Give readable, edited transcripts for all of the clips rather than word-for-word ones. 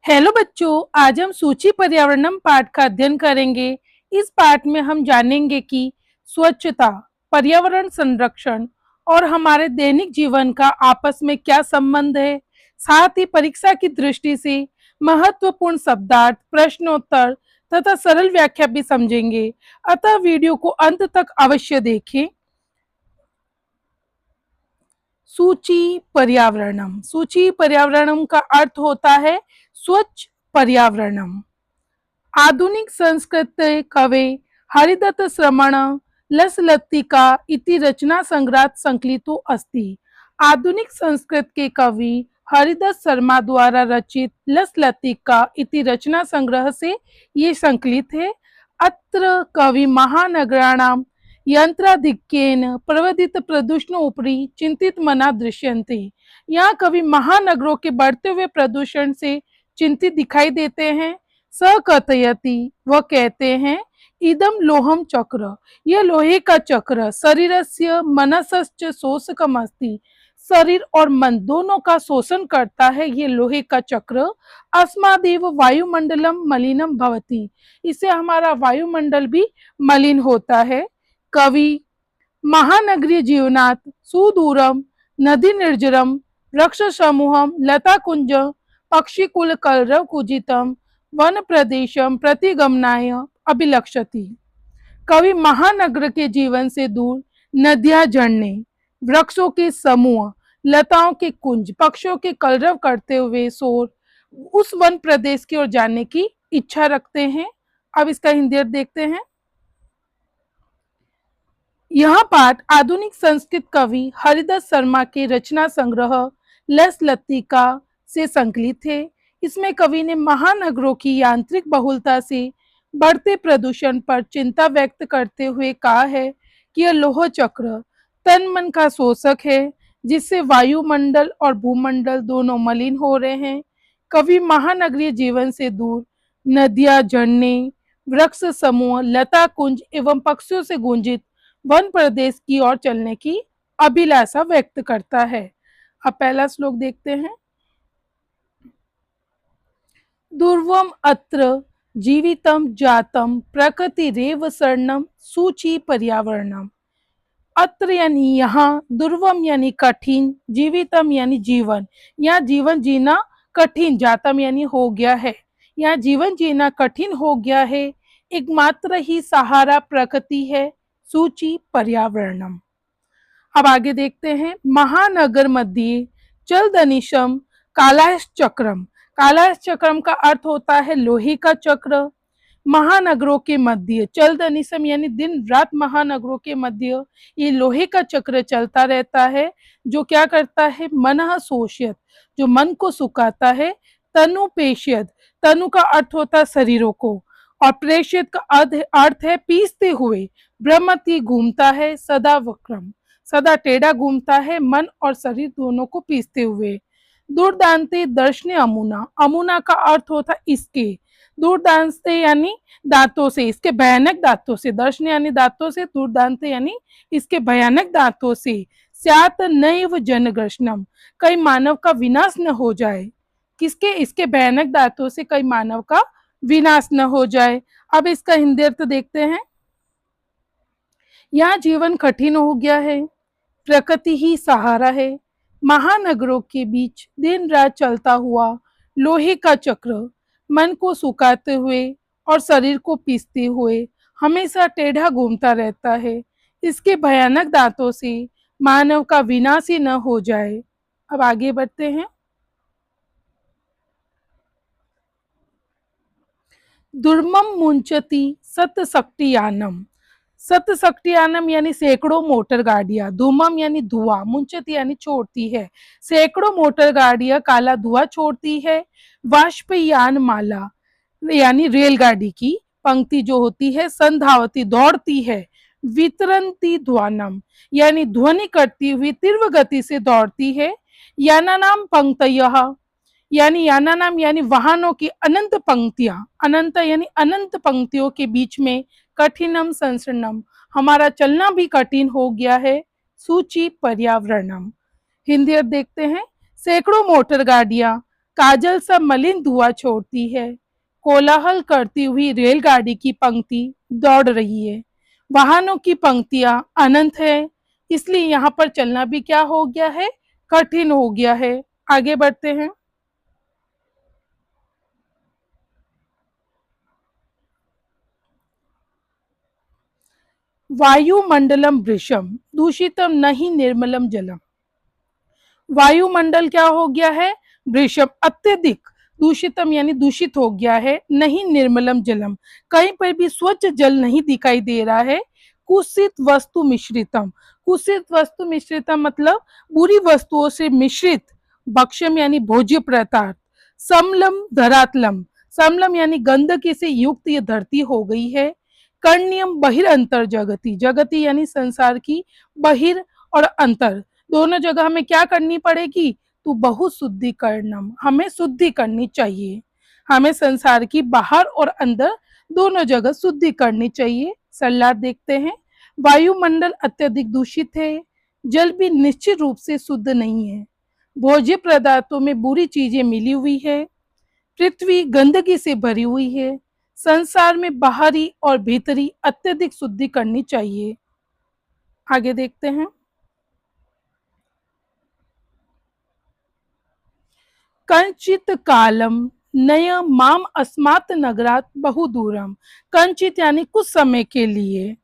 Hello बच्चों, आज हम सूची पर्यावरणम पाठ का अध्ययन करेंगे। इस पाठ में हम जानेंगे कि स्वच्छता, पर्यावरण संरक्षण और हमारे दैनिक जीवन का आपस में क्या संबंध है। साथ ही परीक्षा की दृष्टि से महत्वपूर्ण शब्दार्थ, प्रश्नोत्तर तथा सरल व्याख्या भी समझेंगे। अतः वीडियो को अंत तक अवश्य देखें। सूची पर्यावरणम का अर्थ होता है स्वच्छ पर्यावरणम। आधुनिक संस्कृत कवे हरिदत्त श्रमण लसलत्तिका इति रचना संग्रहात संकलितो अस्ति। आधुनिक संस्कृत के कवि हरिदत्त शर्मा द्वारा रचित लसलत्तिका इति रचना संग्रह से ये संकलित है। अत्र कवि महानगराणाम यंत्राधिक्येन प्रवर्धित प्रदूषण उपरि चिंतित मना दृश्यन्ते। यहाँ कवि महानगरों के बढ़ते हुए प्रदूषण से चिंतित दिखाई देते हैं। स कथयति, वह कहते हैं, इदम लोहम चक्र, यह लोहे का चक्र, शरीरस्य मनसश्च शोषकम अस्ति, शरीर और मन दोनों का शोषण करता है ये लोहे का चक्र। अस्मादेव वायुमंडलम मलिनम भवति, इससे हमारा वायुमंडल भी मलिन होता है। कवि महानगरीय जीवनात् सुदूरम नदी निर्जरम वृक्ष समूहम लता कुंज पक्षीकुल कलरव कुजितम वन प्रदेशम प्रतिगमनाय अभिलक्षति। कवि महानगर के जीवन से दूर नदियां, झरने, वृक्षों के समूह, लताओं के कुंज, पक्षियों के कलरव करते हुए शोर उस वन प्रदेश की ओर जाने की इच्छा रखते हैं। अब इसका हिंदी अर्थ देखते हैं। यह पाठ आधुनिक संस्कृत कवि हरिदत्त शर्मा के रचना संग्रह लसलत्तिका से संकलित है। इसमें कवि ने महानगरों की यांत्रिक बहुलता से बढ़ते प्रदूषण पर चिंता व्यक्त करते हुए कहा है कि यह लोह चक्र तन मन का शोषक है, जिससे वायुमंडल और भूमंडल दोनों मलिन हो रहे हैं। कवि महानगरीय जीवन से दूर नदियां, झरने, वृक्ष समूह, लता कुंज एवं पक्षियों से गुंजित वन प्रदेश की ओर चलने की अभिलाषा व्यक्त करता है। अब पहला श्लोक देखते हैं। दुर्वम अत्र जीवितम जातम प्रकृतिरेव शरणम सूची पर्यावरणम। अत्र यानी यहाँ, दुर्वम यानी कठिन, जीवितम यानी जीवन, यहाँ जीवन जीना कठिन, जातम यानी हो गया है, यहाँ जीवन जीना कठिन हो गया है। एकमात्र ही सहारा प्रकृति है, सूची पर्यावरणम। अब आगे देखते हैं। महानगर मध्य चलदनिशम कालाश चक्रम। कालाश चक्रम का अर्थ होता है लोहे का चक्र। महानगरों के मध्य, चलदनिशम यानी दिन रात महानगरों के मध्य ये लोहे का चक्र चलता रहता है, जो क्या करता है, मनः शोष्यत, जो मन को सुखाता है। तनु पेश्यत, तनु का अर्थ होता है शरीरों को, और प्रेष्यत का अर्थ है पीसते हुए। भ्रमति घूमता है, सदा वक्रम, सदा टेढ़ा घूमता है, मन और शरीर दोनों को पीसते हुए। दुर्दांते दर्शने अमुना, अमुना का अर्थ होता इसके, दुर्दांते यानी दांतों से, इसके भयानक दांतों से, दर्शने यानी दांतों से, दुर्दांते यानी इसके भयानक दांतों से। स्यात नैव जनग्रशनम, कई मानव का विनाश न हो जाए। किसके? इसके भयानक दांतों से कई मानव का विनाश न हो जाए। अब इसका हिंदी अर्थ देखते हैं। यहाँ जीवन कठिन हो गया है, प्रकृति ही सहारा है। महानगरों के बीच दिन रात चलता हुआ लोहे का चक्र मन को सुखाते हुए और शरीर को पीसते हुए हमेशा टेढ़ा घूमता रहता है। इसके भयानक दांतों से मानव का विनाश ही न हो जाए। अब आगे बढ़ते हैं। दुर्मम मुंचती सतशक्तियानम। सतशक्तियानम यानी सैकड़ों मोटर गाड़ियां, धूमम यानी धुआं, मुंचती यानी छोड़ती है, सैकड़ों मोटर गाड़ियां काला धुआं छोड़ती है। वाष्पयान माला यानी रेलगाड़ी की पंक्ति जो होती है, संधावती दौड़ती है। वितरंती ध्वनम यानी ध्वनि करती हुई तीव्र गति से दौड़ती है। यानानाम पंक्तयः यानी यानानाम यानी वाहनों की अनंत पंक्तियां, अनंत यानी अनंत पंक्तियों के बीच में कठिनम संसरणम, हमारा चलना भी कठिन हो गया है। सूची पर्यावरणम। हिंदी अर्थ देखते हैं। सैकड़ों मोटर गाड़ियां काजल सा मलिन धुआं छोड़ती है। कोलाहल करती हुई रेलगाड़ी की पंक्ति दौड़ रही है। वाहनों की पंक्तियां अनंत है, इसलिए यहाँ पर चलना भी क्या हो गया है, कठिन हो गया है। आगे बढ़ते हैं। वायुमंडलम वृषम दूषितम नहीं निर्मलम जलम। वायुमंडल क्या हो गया है, वृषभ अत्यधिक दूषितम यानी दूषित हो गया है, नहीं निर्मलम जलम कहीं पर भी स्वच्छ जल नहीं दिखाई दे रहा है। कुसित वस्तु मिश्रितम, कुसित वस्तु मिश्रितम मतलब बुरी वस्तुओं से मिश्रित। भक्ष्यम यानी भोज्य पदार्थ। समलम धरातलम, समलम यानी गंदगी से युक्त ये धरती हो गई है। कर्ण्यम बहिरंतर जगति, जगति यानी संसार की, बहिर और अंतर दोनों जगह हमें क्या करनी पड़ेगी, तो बहुत शुद्धिकरणम, हमें शुद्धि करनी चाहिए। हमें संसार की बाहर और अंदर दोनों जगह शुद्धि करनी चाहिए। सलाह देखते हैं। वायुमंडल अत्यधिक दूषित है, जल भी निश्चित रूप से शुद्ध नहीं है, भोज्य पदार्थों में बुरी चीजें मिली हुई है, पृथ्वी गंदगी से भरी हुई है। संसार में बाहरी और भीतरी अत्यधिक शुद्धि करनी चाहिए। आगे देखते हैं। कंचित कालम नय माम अस्मात् नगरात बहुदूरम। कंचित यानी कुछ समय के लिए,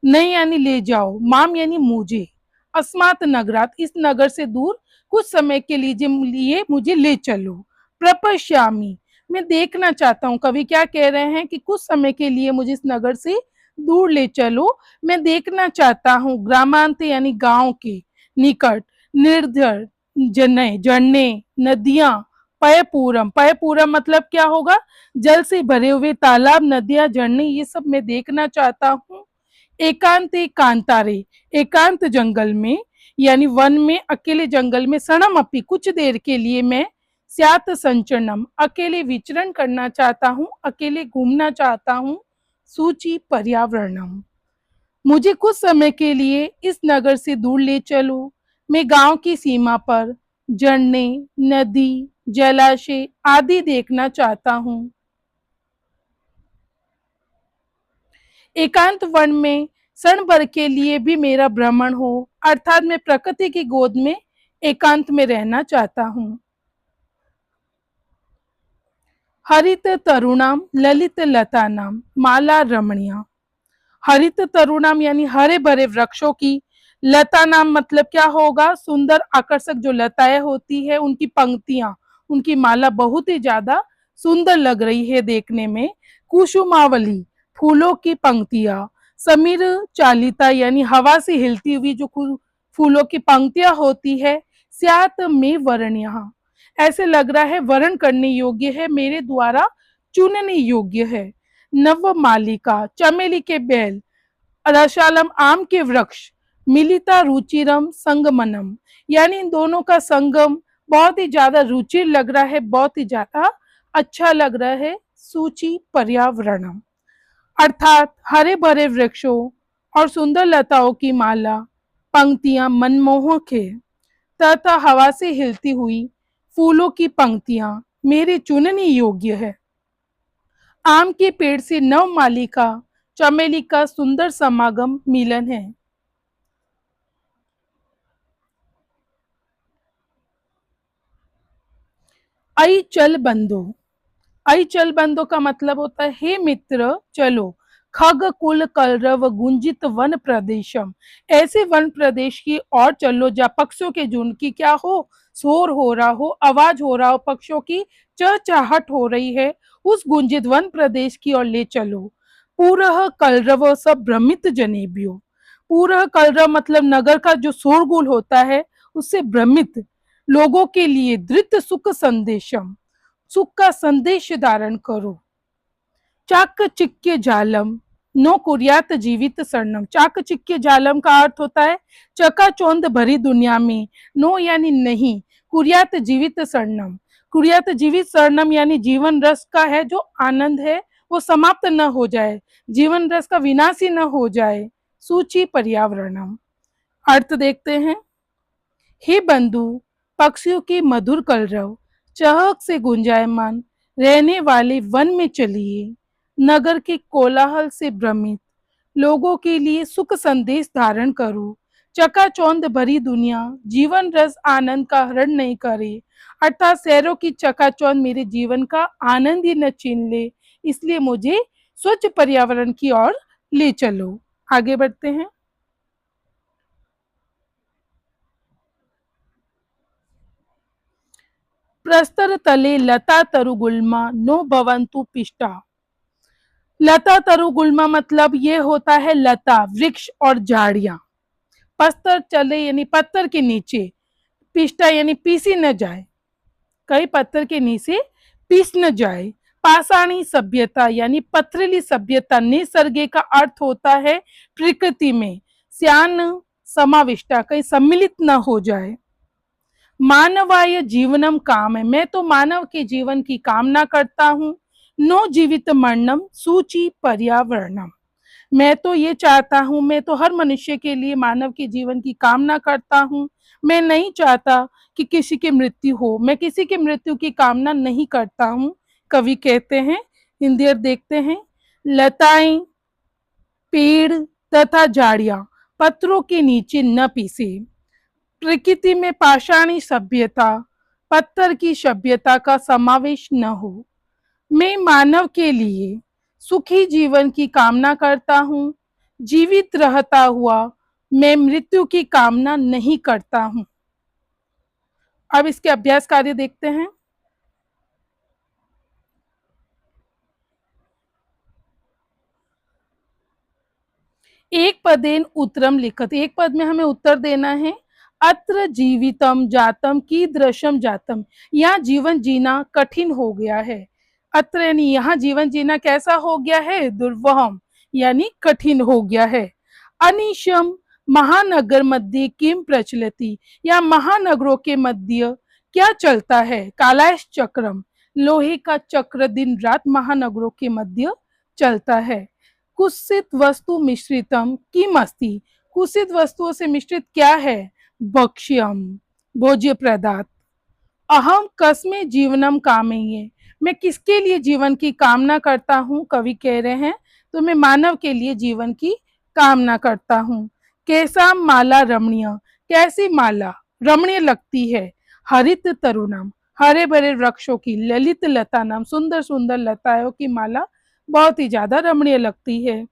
नय यानी ले जाओ, माम यानी मुझे, अस्मात् नगरात इस नगर से दूर कुछ समय के लिए मुझे ले चलो। प्रपश्यामी मैं देखना चाहता हूँ, कवि क्या कह रहे हैं कि कुछ समय के लिए मुझे इस नगर से दूर ले चलो, मैं देखना चाहता हूँ। ग्रामांत यानी गांव के निकट, निर्झर जने झरने, नदियां, पयपूरम, पयपूरम मतलब क्या होगा, जल से भरे हुए तालाब, नदियां, झरने, ये सब मैं देखना चाहता हूँ। एकांत कांतारे, एकांत जंगल में यानी वन में, अकेले जंगल में, सनम अपी कुछ देर के लिए मैं, स्यात संचरणम अकेले विचरण करना चाहता हूँ, अकेले घूमना चाहता हूँ। सूची पर्यावरणम मुझे कुछ समय के लिए इस नगर से दूर ले चलो, मैं गांव की सीमा पर झरने, नदी, जलाशय आदि देखना चाहता हूँ। एकांत वन में क्षण भर के लिए भी मेरा भ्रमण हो, अर्थात मैं प्रकृति की गोद में एकांत में रहना चाहता हूँ। हरित तरुणाम ललित लतानाम माला रमणीया। हरित तरुणाम यानी हरे भरे वृक्षों की, लता नाम मतलब क्या होगा, सुंदर आकर्षक जो लताएं होती है उनकी पंक्तियां, उनकी माला बहुत ही ज्यादा सुंदर लग रही है देखने में। कुसुमावली फूलों की पंक्तियां, समीर चालिता यानी हवा से हिलती हुई जो फूलों की पंक्तियां होती है। स्यात में वरण, यहाँ ऐसे लग रहा है वर्ण करने योग्य है, मेरे द्वारा चुनने योग्य है। नव मालिका चमेली के बैल, रसालम आम के वृक्ष, मिलिता रुचिरम संगमनम यानी इन दोनों का संगम बहुत ही ज्यादा रुचिर लग रहा है, बहुत ही ज्यादा अच्छा लग रहा है। सूची पर्यावरणम अर्थात हरे भरे वृक्षों और सुंदर लताओं की माला, पंक्तियां मनमोहक है, तथा हवा से हिलती हुई फूलों की पंक्तियां मेरे चुनने योग्य है। आम के पेड़ से नव मालिका चमेली का सुंदर समागम मिलन है। आई चल बंदो, आई चल बंदो का मतलब होता है हे मित्र चलो। खग कुल कलरव गुंजित वन प्रदेशम, ऐसे वन प्रदेश की और चलो जहाँ पक्षियों के झुंड की क्या हो, शोर हो रहा हो, आवाज हो रहा हो, पक्षियों की चहचहाट हो रही है, उस गुंजित वन प्रदेश की ओर ले चलो। पूरह कलरव सब भ्रमित जनेबियो, पूरह कलरव मतलब नगर का जो शोरगुल होता है उससे भ्रमित लोगों के लिए धृत सुख संदेशम, सुख का संदेश धारण करो। चाकचिक्य जालम नो कुर्यात जीवित शरणम, चाकचिक्य जालम का अर्थ होता है चकाचौंध भरी दुनिया में, नो यानी नहीं, कुर्यात जीवित शरणम, कुर्यात जीवित शरणम यानी जीवन रस का है जो आनंद है वो समाप्त न हो जाए, जीवन रस का विनाश ही न हो जाए। सूची पर्यावरणम अर्थ देखते हैं। हे बंधु, पक्षियों की मधुर कलरव, चहक से गुंजायमान रहने वाले वन में चलिए। नगर के कोलाहल से भ्रमित लोगों के लिए सुख संदेश धारण करो। चकाचौंध भरी दुनिया जीवन रस आनंद का हरण नहीं करे, अर्थात शहरों की चकाचौंध मेरे जीवन का आनंद ही न छीन ले, इसलिए मुझे स्वच्छ पर्यावरण की ओर ले चलो। आगे बढ़ते हैं। प्रस्तर तले लता तरुगुल्मा नो भवंतु पिष्टा। लता तरुगुल्मा मतलब ये होता है लता, वृक्ष और झाड़ियां। पस्तर चले यानी पत्थर के नीचे, पिष्टा यानी पीसी न जाए, कई पत्थर के नीचे पीस न जाए। पाषाणी सभ्यता यानी पथरीली सभ्यता, निसर्गे का अर्थ होता है प्रकृति में, श्यान समाविष्टा कहीं सम्मिलित न हो जाए। मानवाय जीवनम काम है, मैं तो मानव के जीवन की कामना करता हूँ। नो जीवित मरणम सूची पर्यावरणम, मैं तो ये चाहता हूँ, मैं तो हर मनुष्य के लिए मानव के जीवन की कामना करता हूँ। मैं नहीं चाहता कि किसी की मृत्यु हो, मैं किसी की मृत्यु की कामना नहीं करता हूँ। कवि कहते हैं, हिंदी और देखते हैं। लताएं, पेड़ तथा झाड़ियां पत्थरों के नीचे न पीसे। प्रकृति में पाषाणी सभ्यता, पत्थर की सभ्यता का समावेश न हो। मैं मानव के लिए सुखी जीवन की कामना करता हूँ। जीवित रहता हुआ मैं मृत्यु की कामना नहीं करता हूँ। अब इसके अभ्यास कार्य देखते हैं। एक पदेन उत्तरम लिखत, एक पद में हमें उत्तर देना है। अत्र जीवितम जातम कीदृशम जातम, यहाँ जीवन जीना कठिन हो गया है। अत्र यानी यहाँ जीवन जीना कैसा हो गया है, दुर्वहम यानी कठिन हो गया है। अनिशम महानगर मध्य किम प्रचलति, या महानगरों के मध्य क्या चलता है। कालाश चक्रम, लोहे का चक्र दिन रात महानगरों के मध्य चलता है। कुत्सित वस्तु मिश्रितम किम अस्ति, कुत्सित वस्तुओं से मिश्रित क्या है, भक्ष्यम भोज्य पदार्थ। अहम कस्मे जीवनम कामये, मैं किसके लिए जीवन की कामना करता हूँ, कवि कह रहे हैं तो मैं मानव के लिए जीवन की कामना करता हूँ। कैसा माला रमणीय, कैसी माला रमणीय लगती है। हरित तरुणम, हरे भरे वृक्षों की। ललित लता नाम, सुंदर सुंदर लताओं की माला बहुत ही ज्यादा रमणीय लगती है।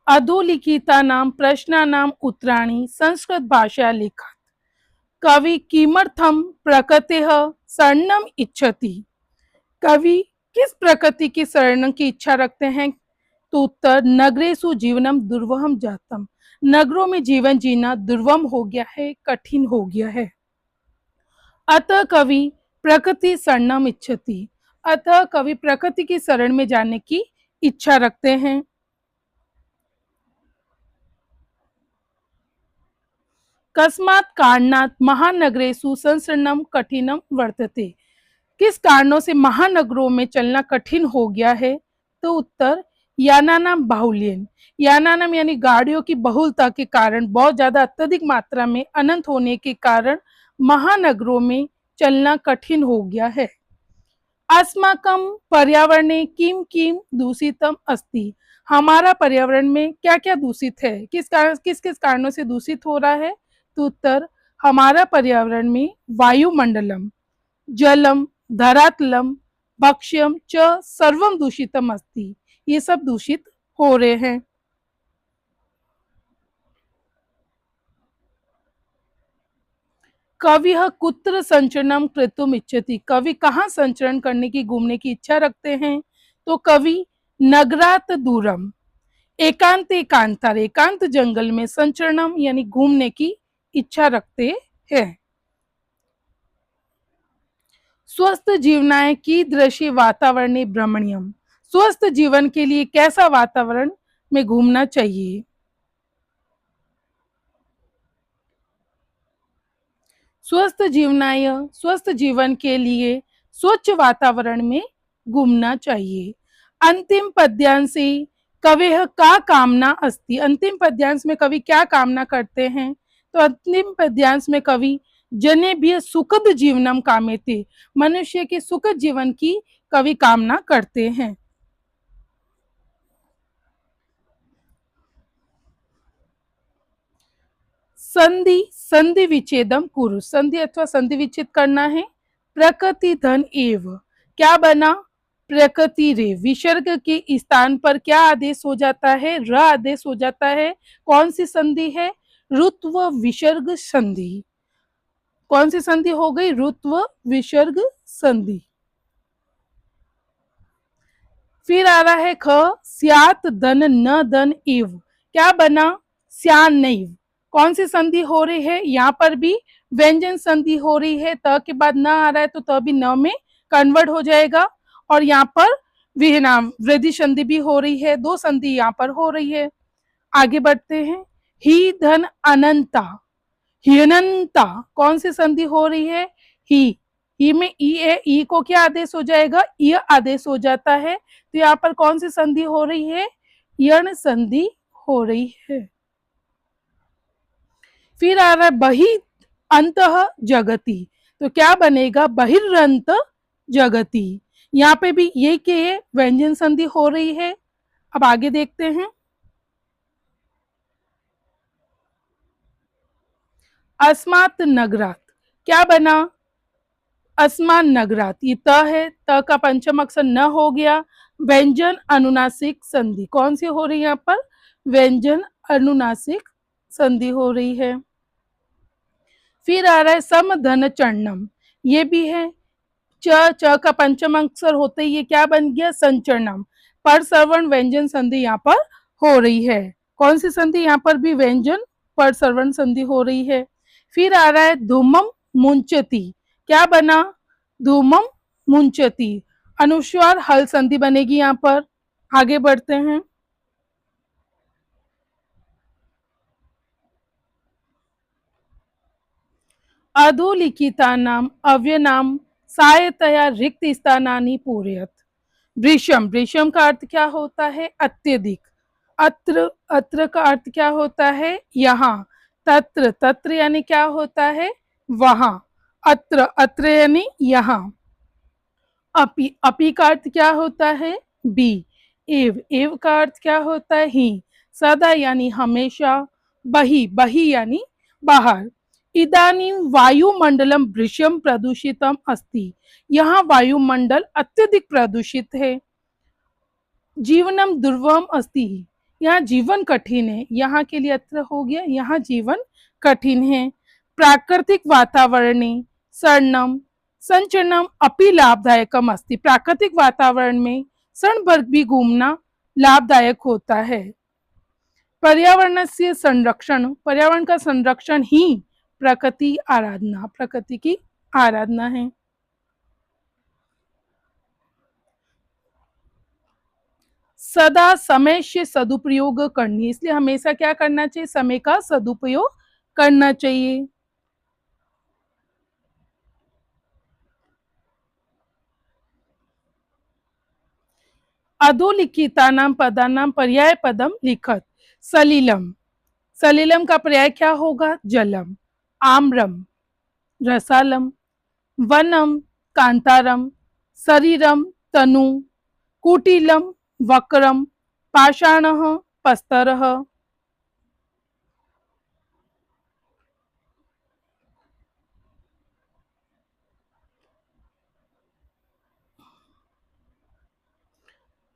अधोलिखिता नाम प्रश्ना नाम उत्तराणी संस्कृत भाषा लिखा। कवि किमर्थम प्रकृति शरणम इच्छति, कवि किस प्रकृति की शरण की इच्छा रखते हैं। तो उत्तर नगरेशु जीवनम दुर्वहम जातम, नगरों में जीवन जीना दुर्वम हो गया है, कठिन हो गया है। अतः कवि प्रकृति शरणम इच्छति, अतः कवि प्रकृति की शरण में जाने की इच्छा रखते हैं। कस्मात् कारणात् महानगरेषु संसरणम कठिनम वर्तते, किस कारणों से महानगरों में चलना कठिन हो गया है। तो उत्तर यानानाम बाहुल्यन, यानानाम यानी गाड़ियों की बहुलता के कारण, बहुत ज्यादा अत्यधिक मात्रा में अनंत होने के कारण महानगरों में चलना कठिन हो गया है। अस्माकं पर्यावरणे किम किम दूषितम अस्ति, हमारा पर्यावरण में क्या क्या दूषित है, किस कारण किस किस कारणों से दूषित हो रहा है। तो उत्तर हमारा पर्यावरण में वायुमंडलम, जलम, धरातलम, भक्ष्यम च सर्वम दूषितम अस्ति, ये सब दूषित हो रहे हैं। कवि कुत्र संचरणम कृतुम इच्छति, कवि कहाँ संचरण करने की, घूमने की इच्छा रखते हैं। तो कवि नगरात दूरम, एकांत एकांतर, एकांत जंगल में संचरणम यानी घूमने की इच्छा रखते हैं। स्वस्थ जीवनाय की दृश्य वातावरण भ्रमणीयम, स्वस्थ जीवन के लिए कैसा वातावरण में घूमना चाहिए। स्वस्थ जीवनाय, स्वस्थ जीवन के लिए स्वच्छ वातावरण में घूमना चाहिए। अंतिम पद्यांशी कवेः का कामना अस्ति। अंतिम पद्यांश में कवि क्या कामना करते हैं? तो अंतिम पद्यांश में कवि जनेभ्य सुखद जीवनम कामेति, मनुष्य के सुखद जीवन की कवि कामना करते हैं। संधि संधि विच्छेदम कुरु, संधि अथवा संधि विच्छेद करना है। प्रकृति धन एव, क्या बना? प्रकृति रे, विसर्ग के स्थान पर क्या आदेश हो जाता है? र आदेश हो जाता है। कौन सी संधि है? ऋत्व विसर्ग संधि। कौन सी संधि हो गई? ऋत्व विसर्ग संधि। फिर आ रहा है ख, स्यात धन न धन एव, क्या बना? स्यान नैव। कौन सी संधि हो रही है? यहाँ पर भी व्यंजन संधि हो रही है, त के बाद न आ रहा है तो त भी न में कन्वर्ट हो जाएगा। और यहाँ पर विहनाम वृद्धि संधि भी हो रही है, दो संधि यहाँ पर हो रही है। आगे बढ़ते हैं। ही धन अनंता, हियनंता, कौन सी संधि हो रही है? ही में ई है, ई को क्या आदेश हो जाएगा? य आदेश हो जाता है। तो यहाँ पर कौन सी संधि हो रही है? यण संधि हो रही है। फिर आ रहा है बहि अंतः जगति, तो क्या बनेगा? बहिर्अंत जगति। यहाँ पे भी ये के व्यंजन संधि हो रही है। अब आगे देखते हैं। अस्मात् नगरात, क्या बना? अस्मान नगरात, ये त है, त का पंचम अक्षर न हो गया। व्यंजन अनुनासिक संधि, कौन सी हो रही है यहाँ पर? व्यंजन अनुनासिक संधि हो रही है। फिर आ रहा है सम धन चरणम, ये भी है। च का पंचम अक्षर होते ही ये क्या बन गया? संचरणम। पर श्रवण व्यंजन संधि यहाँ पर हो रही है। कौन सी संधि? यहाँ पर भी व्यंजन पर श्रवण संधि हो रही है। फिर आ रहा है धूमम मुंचती, क्या बना? धूमम मुंचती, अनुस्वार हल संधि बनेगी यहाँ पर। आगे बढ़ते हैं। अधोलिखितानाम अव्यनाम सायतया रिक्त स्थानानि पूरयत। वृषम, वृषम का अर्थ क्या होता है? अत्यधिक। अत्र, अत्र का अर्थ क्या होता है? यहाँ। तत्र, तत्र यानी क्या होता है? वहां। अत्र, अत्र यानी यहाँ। अपि, अपि का अर्थ क्या होता है? भी। एव, एव का अर्थ क्या होता है? ही। सदा यानी हमेशा। बही, बही यानी बाहर। इदानीं वायुमंडलम भृशम प्रदूषितम अस्ति, यहाँ वायुमंडल अत्यधिक प्रदूषित है। जीवनम दुर्वम अस्ति, यहाँ जीवन कठिन है। यहाँ के लिए अत्र हो गया, यहाँ जीवन कठिन है। प्राकृतिक वातावरणे सर्णम संचरणम अपि लाभदायकम अस्ति, प्राकृतिक वातावरण में क्षण भर भी घूमना लाभदायक होता है। पर्यावरण से संरक्षण, पर्यावरण का संरक्षण ही प्रकृति आराधना, प्रकृति की आराधना है। सदा समय से सदुपयोग करनी, इसलिए हमेशा क्या करना चाहिए? समय का सदुपयोग करना चाहिए। अधोलिखितानां पदानां पर्याय पदम लिखत। सलिलम, सलिलम का पर्याय क्या होगा? जलम। आम्रम, रसालम। वनम, कांतारम। शरीरम, तनु। कुटिलम, वक्रम। पाषाणः, पस्तरः।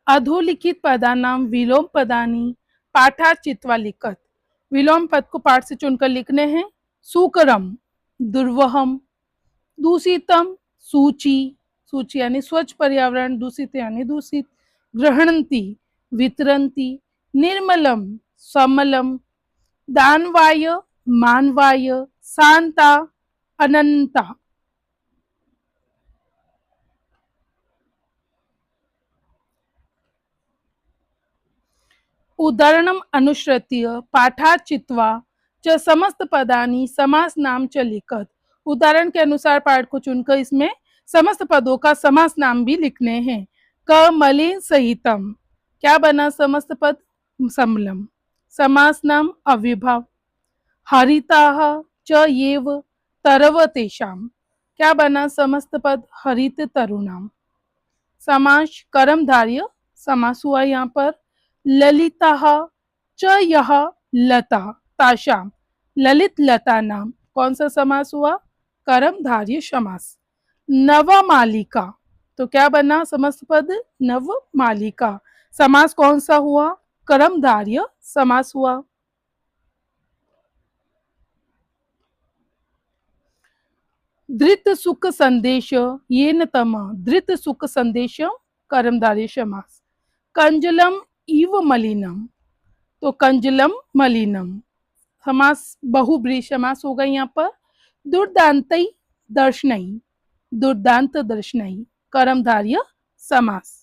अधोलिखित पदानां विलोम पदानी पाठा चित्वा लिखत, विलोम पद को पाठ से चुनकर लिखने हैं। सुकरम, दुर्वहम। दूषितम, सूची, सूची यानी स्वच्छ पर्यावरण, दूषित यानी दूषित। ग्रहणंती, वितरंती। निर्मलम, समलम। दानवाय, मानवाय। शांता, अनंता। उदाहरणम अनुसृत्य पाठात् चित्वा च समस्त पदानी समास नाम च लिखत, उदाहरण के अनुसार पाठ को चुनकर इसमें समस्त पदों का समास नाम भी लिखने हैं। क मलिन सहितम, क्या बना समस्त पद? समलम। समास नाम अविभाव। हरिताः च येव तरव तेषाम, क्या बना समस्त पद? हरित तरुणाम। समास कर्मधारय समास हुआ यहाँ पर। ललिताः च यह लता ताशाम, ललित लता नाम, कौन सा समास हुआ? कर्मधारय समास। नवमालिका, तो क्या बना समस्त पद? नवमालिका। समास कौन सा हुआ? कर्मधारय समास हुआ। धृत सुख संदेश येन तम, धृत सुख संदेश कर्मधारय समास। कंजलम इव मलिनम, तो कंजलम मलिनम, समास बहुब्रीहि समास होगा यहाँ पर। दुर्दांतई दर्शनई, दुर्दांत दर्शनई, कर्मधारय समास।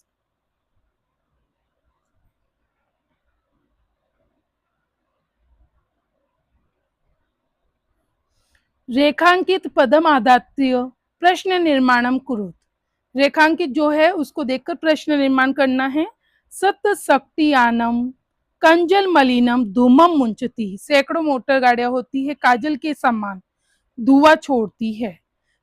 रेखांकित पदम आदात्य प्रश्न निर्माणम कुरुत, रेखांकित जो है उसको देखकर प्रश्न निर्माण करना है। सत शक्तियानम कंजल मलिनम धूमम मुंचती, सैकड़ों मोटर गाड़ियां होती है काजल के समान धुआं छोड़ती है,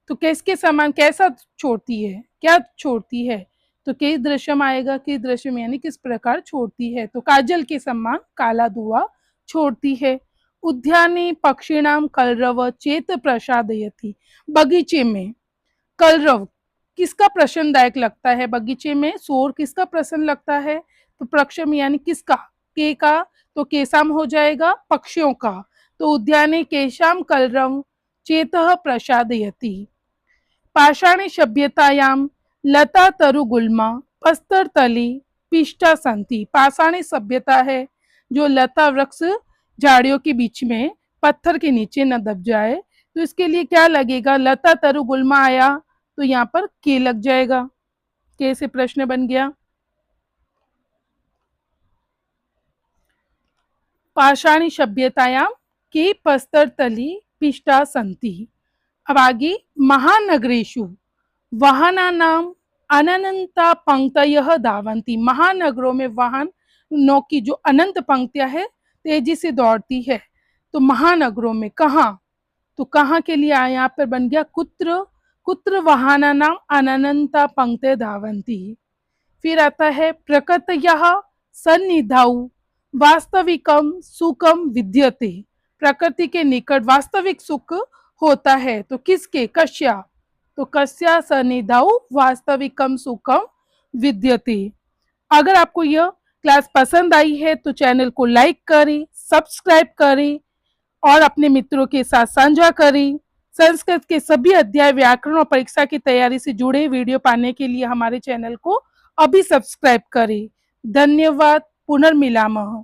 तो किसके समान कैसा छोड़ती है, क्या छोड़ती है? तो किस दृश्य में आएगा, किस दृश्य में यानी किस प्रकार छोड़ती है, तो काजल के समान काला धुआं छोड़ती है। उद्याने पक्षिणाम कलरव चेत प्रसादयति, बगीचे में कलरव किसका प्रसन्नदायक लगता है, बगीचे में शोर किसका प्रसन्न लगता है? तो प्रक्षम यानी किसका? के का, तो केसाम हो जाएगा पक्षियों का। तो उद्याने केशाम कलरव चेतः प्रसादयति। पाषाणी सभ्यतायाम लता तरुगुल्मा पस्तर तली पिष्टा संति, पाषाणी सभ्यता है जो लता वृक्ष झाड़ियों के बीच में पत्थर के नीचे न दब जाए, तो इसके लिए क्या लगेगा? लता तरुगुल्मा आया तो यहाँ पर के लग जाएगा, के से प्रश्न बन गया। पाषाणी सभ्यतायाम के पस्तर तली पिष्टा संति। अब आगे महानगरेषु वाहनानाम अनंता पंक्तयः धावन्ति, महानगरों में वाहनों की जो अनंत पंक्तियां है तेजी से दौड़ती है, तो महानगरों में कहाँ, तो कहाँ के लिए आया यहाँ पर बन गया कुत्र, कुत्र वाहनानाम अनंता पंक्तयः धावन्ति। फिर आता है प्रकृतयः सन्निधौ वास्तविकम सुखम विद्यते, प्रकृति के निकट वास्तविक सुख होता है, तो किसके? कस्या, तो कस्या सन्निधौ वास्तविकम सुखम विद्यते। अगर आपको यह क्लास पसंद आई है तो चैनल को लाइक करें, सब्सक्राइब करें और अपने मित्रों के साथ साझा करें। संस्कृत के सभी अध्याय व्याकरण और परीक्षा की तैयारी से जुड़े वीडियो पाने के लिए हमारे चैनल को अभी सब्सक्राइब करें। धन्यवाद। पुनर्मिलामः।